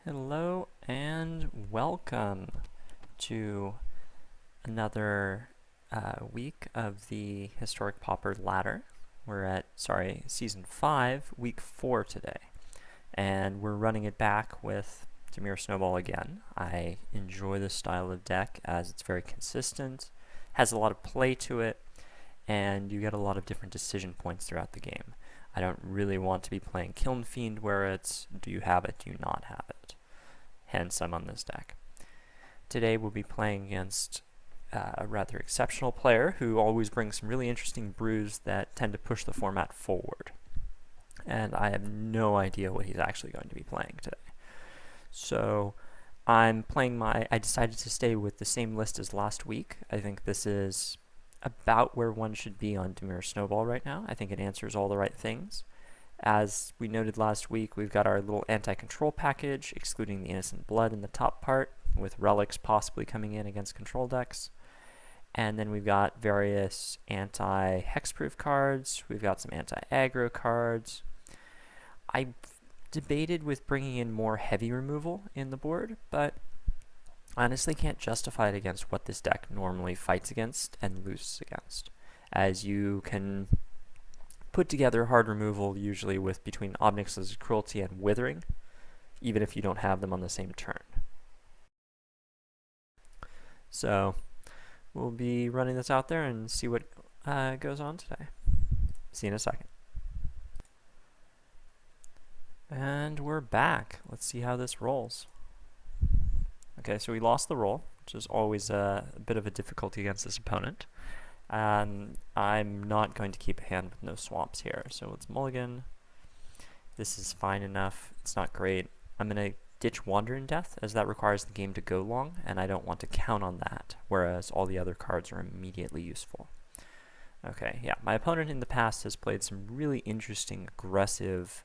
Hello and welcome to another week of the Historic Pauper Ladder. We're at, Season 5, Week 4 today. And we're running it back with Dimir Snowball again. I enjoy this style of deck as it's very consistent, has a lot of play to it, and you get a lot of different decision points throughout the game. I don't really want to be playing Kiln Fiend where it's do you have it, do you not have it. Hence, I'm on this deck. Today we'll be playing against a rather exceptional player who always brings some really interesting brews that tend to push the format forward. And I have no idea what he's actually going to be playing today. So I decided to stay with the same list as last week. I think this is about where one should be on Dimir Snowball right now. I think it answers all the right things. As we noted last week, we've got our little anti-control package, excluding the Innocent Blood in the top part, with relics possibly coming in against control decks. And then we've got various anti-hexproof cards. We've got some anti-aggro cards. I debated with bringing in more heavy removal in the board, but honestly can't justify it against what this deck normally fights against and loses against, as you can put together hard removal usually with between Obnix's Cruelty and Withering, even if you don't have them on the same turn. So we'll be running this out there and see what goes on today. See you in a second. And we're back. Let's see how this rolls. Okay, so we lost the roll, which is always a bit of a difficulty against this opponent. I'm not going to keep a hand with no swamps here, so let's mulligan. This is fine enough. It's not great. I'm going to ditch Wandering Death, as that requires the game to go long, and I don't want to count on that, whereas all the other cards are immediately useful. Okay, yeah, my opponent in the past has played some really interesting, aggressive,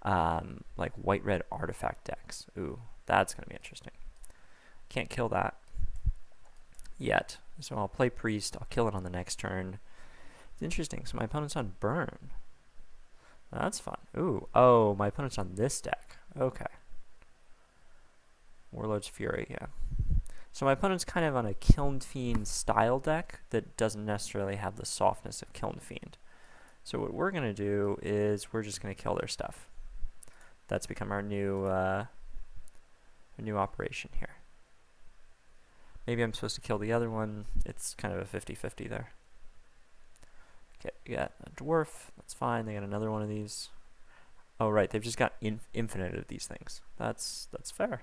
like white-red artifact decks. Ooh, that's going to be interesting. Can't kill that yet. So I'll play Priest, I'll kill it on the next turn. It's interesting, so my opponent's on Burn. That's fun. Ooh, oh, my opponent's on this deck. Okay. Warlord's Fury, yeah. So my opponent's kind of on a Kiln Fiend style deck that doesn't necessarily have the softness of Kiln Fiend. So what we're going to do is we're just going to kill their stuff. That's become our new operation here. Maybe I'm supposed to kill the other one. It's kind of a 50-50 there. Okay, we got a dwarf. That's fine. They got another one of these. Oh, right. They've just got infinite of these things. That's fair.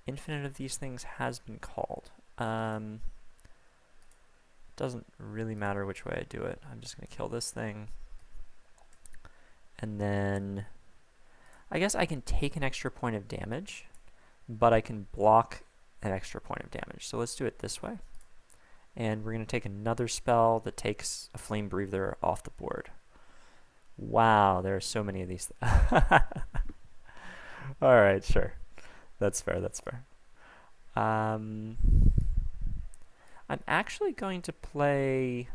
Infinite of these things has been called. Doesn't really matter which way I do it. I'm just going to kill this thing. And then I guess I can take an extra point of damage, but I can block an extra point of damage. So let's do it this way. And we're going to take another spell that takes a Flame Breather off the board. Wow, there are so many of these. Alright, sure. That's fair, that's fair. I'm actually going to play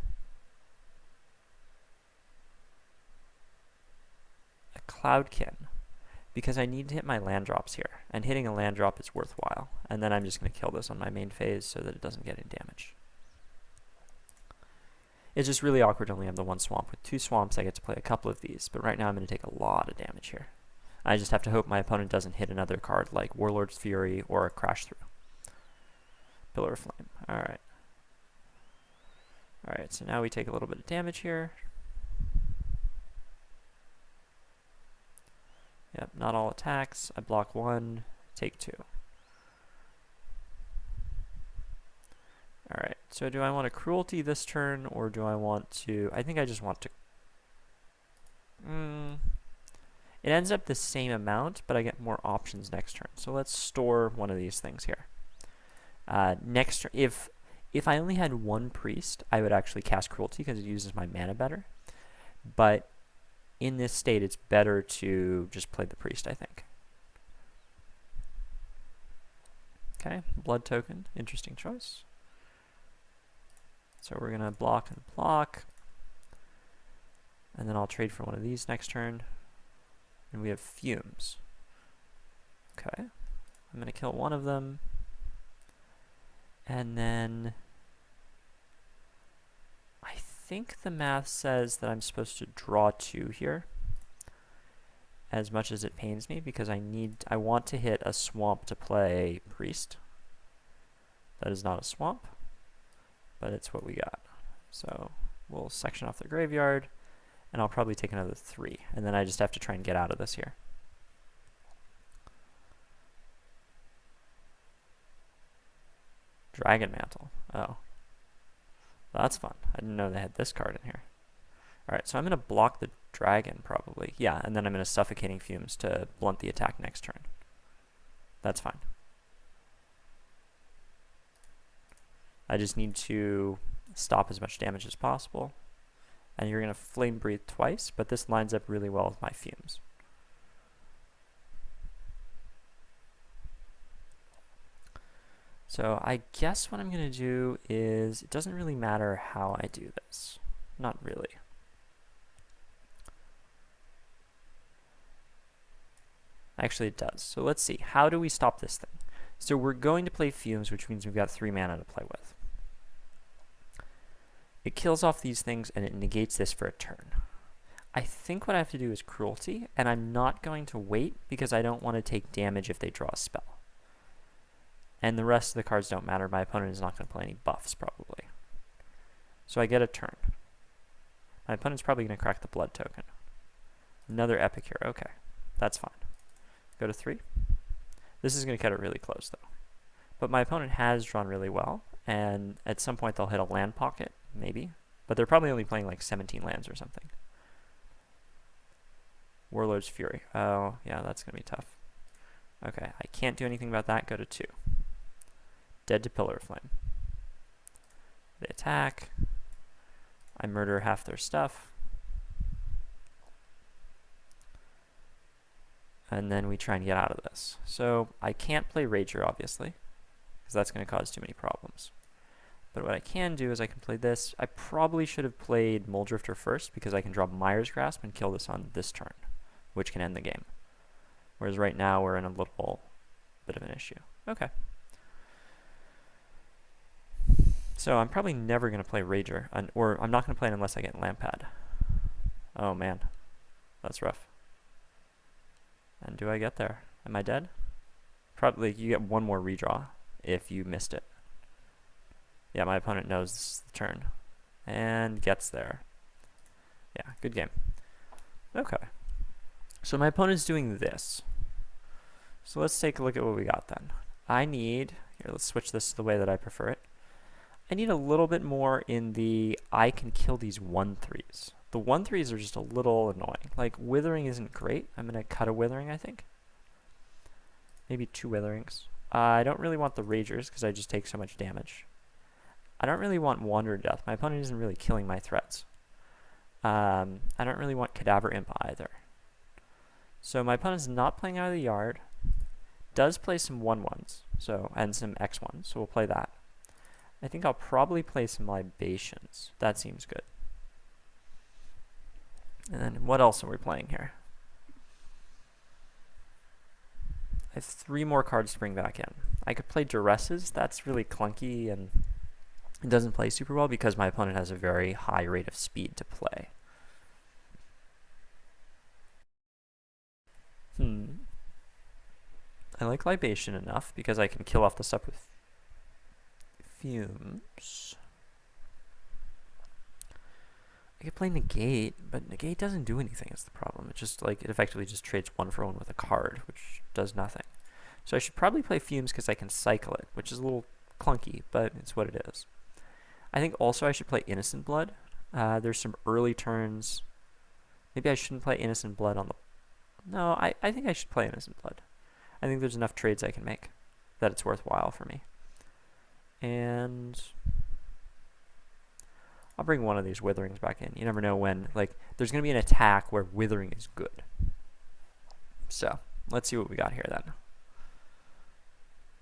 a Cloudkin, because I need to hit my land drops here, and hitting a land drop is worthwhile. And then I'm just going to kill this on my main phase so that it doesn't get any damage. It's just really awkward to only have the one swamp. With two swamps, I get to play a couple of these, but right now I'm going to take a lot of damage here. I just have to hope my opponent doesn't hit another card like Warlord's Fury or a Crash Through. Pillar of Flame. Alright. Alright, so now we take a little bit of damage here. Yep, not all attacks. I block one, take two. Alright, so do I want to Cruelty this turn, or do I want to... I think I just want to... It ends up the same amount, but I get more options next turn. So let's store one of these things here. Next turn, if I only had one Priest, I would actually cast Cruelty because it uses my mana better. But in this state, it's better to just play the Priest, I think. Okay, Blood Token, interesting choice. So we're going to block and block. And then I'll trade for one of these next turn. And we have Fumes. Okay. I'm going to kill one of them. And then I think the math says that I'm supposed to draw 2 here. As much as it pains me, because I want to hit a swamp to play Priest. That is not a swamp, but it's what we got. So we'll section off the graveyard, and I'll probably take another 3, and then I just have to try and get out of this here. Dragon Mantle. Oh. That's fun. I didn't know they had this card in here. Alright, so I'm going to block the dragon, probably. Yeah, and then I'm going to Suffocating Fumes to blunt the attack next turn. That's fine. I just need to stop as much damage as possible. And you're going to Flame Breathe twice, but this lines up really well with my Fumes. So I guess what I'm going to do is, it doesn't really matter how I do this. Not really. Actually, it does. So let's see. How do we stop this thing? So we're going to play Fumes, which means we've got 3 mana to play with. It kills off these things, and it negates this for a turn. I think what I have to do is Cruelty, and I'm not going to wait because I don't want to take damage if they draw a spell. And the rest of the cards don't matter. My opponent is not going to play any buffs, probably. So I get a turn. My opponent's probably going to crack the blood token. Another Epic here. Okay, that's fine. Go to 3. This is going to cut it really close, though. But my opponent has drawn really well, and at some point they'll hit a land pocket, maybe. But they're probably only playing like 17 lands or something. Warlord's Fury. Oh, yeah, that's going to be tough. Okay, I can't do anything about that. Go to 2. Dead to Pillar of Flame. They attack. I murder half their stuff. And then we try and get out of this. So I can't play Rager, obviously, because that's going to cause too many problems. But what I can do is I can play this. I probably should have played Muldrifter first, because I can draw Mire's Grasp and kill this on this turn, which can end the game. Whereas right now we're in a little bit of an issue. Okay. So I'm probably never going to play Rager, or I'm not going to play it unless I get Lampad. Oh man, that's rough. And do I get there? Am I dead? Probably. You get one more redraw if you missed it. Yeah, my opponent knows this is the turn. And gets there. Yeah, good game. Okay. So my opponent's doing this. So let's take a look at what we got then. I need, here, let's switch this to the way that I prefer it. I need a little bit more in the, I can kill these 1/3s. The 1/3s are just a little annoying. Like, Withering isn't great. I'm going to cut a Withering, I think. Maybe 2 Witherings. I don't really want the Ragers, because I just take so much damage. I don't really want Wanderer Death. My opponent isn't really killing my threats. I don't really want Cadaver Imp either. So my opponent's not playing out of the yard. Does play some 1/1s, so, and some X1s, so we'll play that. I think I'll probably play some Libations. That seems good. And then what else are we playing here? I have 3 more cards to bring back in. I could play Duresses. That's really clunky and it doesn't play super well because my opponent has a very high rate of speed to play. I like Libation enough because I can kill off the stuff with Fumes. I could play Negate, but Negate doesn't do anything is the problem. It's just like, it effectively just trades 1 for 1 with a card, which does nothing. So I should probably play Fumes because I can cycle it, which is a little clunky, but it's what it is. I think also I should play Innocent Blood. There's some early turns. Maybe I shouldn't play Innocent Blood on the... No, I think I should play Innocent Blood. I think there's enough trades I can make that it's worthwhile for me. And I'll bring one of these Witherings back in. You never know when, like, there's going to be an attack where Withering is good. So, let's see what we got here then.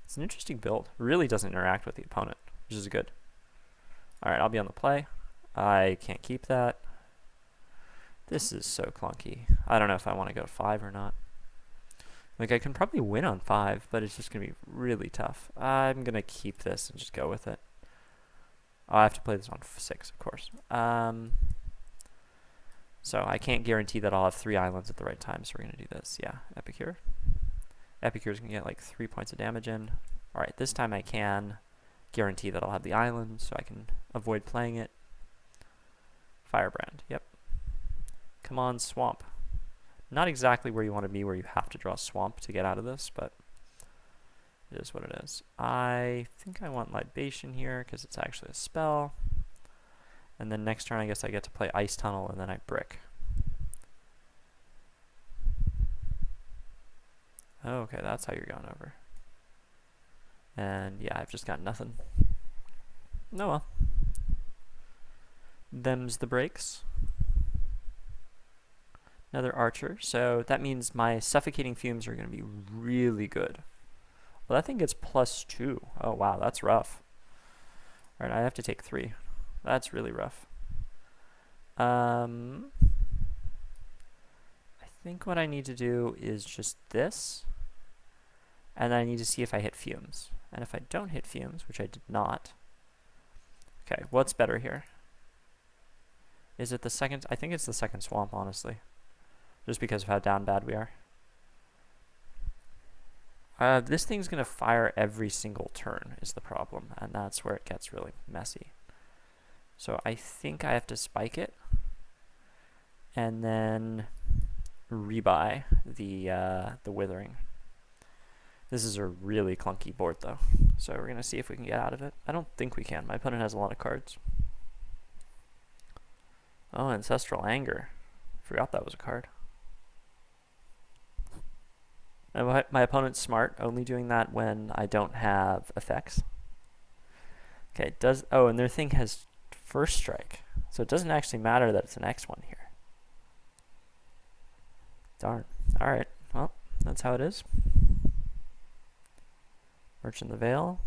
It's an interesting build. It really doesn't interact with the opponent, which is good. Alright, I'll be on the play. I can't keep that. This is so clunky. I don't know if I want to go 5 or not. Like, I can probably win on 5, but it's just going to be really tough. I'm going to keep this and just go with it. Oh, I have to play this on 6, of course. So I can't guarantee that I'll have 3 islands at the right time, so we're going to do this. Yeah, Epicure. Epicure's going to get like 3 points of damage in. Alright, this time I can guarantee that I'll have the island, so I can avoid playing it. Firebrand, yep. Come on, Swamp. Not exactly where you want to be, where you have to draw Swamp to get out of this, but it is what it is. I think I want Libation here, because it's actually a spell. And then next turn, I guess I get to play Ice Tunnel, and then I brick. Oh, okay, that's how you're going over. And yeah, I've just got nothing. No, well. Them's the breaks. Another Archer, so that means my Suffocating Fumes are going to be really good. Well, that thing gets +2. Oh, wow, that's rough. Alright, I have to take 3. That's really rough. I think what I need to do is just this. And then I need to see if I hit Fumes. And if I don't hit Fumes, which I did not. Okay, what's better here? Is it the second? I think it's the second Swamp, honestly. Just because of how down bad we are. This thing's going to fire every single turn is the problem. And that's where it gets really messy. So I think I have to spike it. And then rebuy the Withering. This is a really clunky board, though. So we're going to see if we can get out of it. I don't think we can. My opponent has a lot of cards. Oh, Ancestral Anger. Forgot that was a card. And my opponent's smart, only doing that when I don't have effects. Okay, it does. Oh, and their thing has First Strike. So it doesn't actually matter that it's an X1 here. Darn. Alright, well, that's how it is. Merchant the Veil.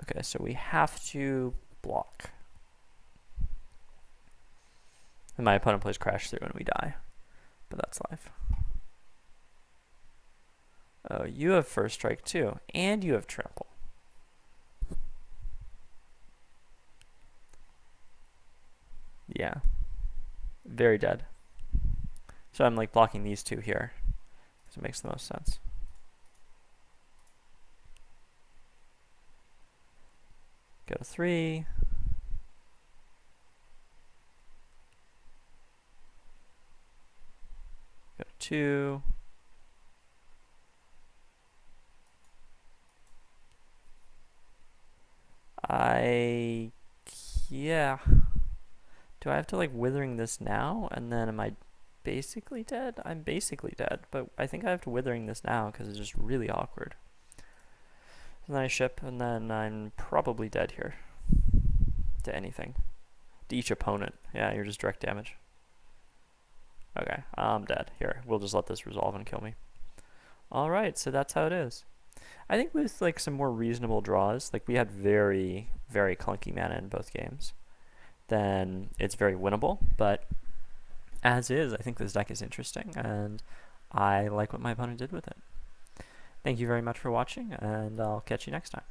Okay, so we have to block. And my opponent plays Crash Through and we die. But that's life. Oh, you have First Strike too. And you have Trample. Yeah. Very dead. So I'm like blocking these two here. So it makes the most sense. Go to 3. Go to 2. Yeah. Do I have to like Withering this now? And then am I basically dead? I'm basically dead, but I think I have to Withering this now because it's just really awkward. And then I ship, and then I'm probably dead here. To anything. To each opponent. Yeah, you're just direct damage. Okay, I'm dead. Here, we'll just let this resolve and kill me. Alright, so that's how it is. I think with like some more reasonable draws, like we had very, very clunky mana in both games, then it's very winnable, but as is, I think this deck is interesting, and I like what my opponent did with it. Thank you very much for watching, and I'll catch you next time.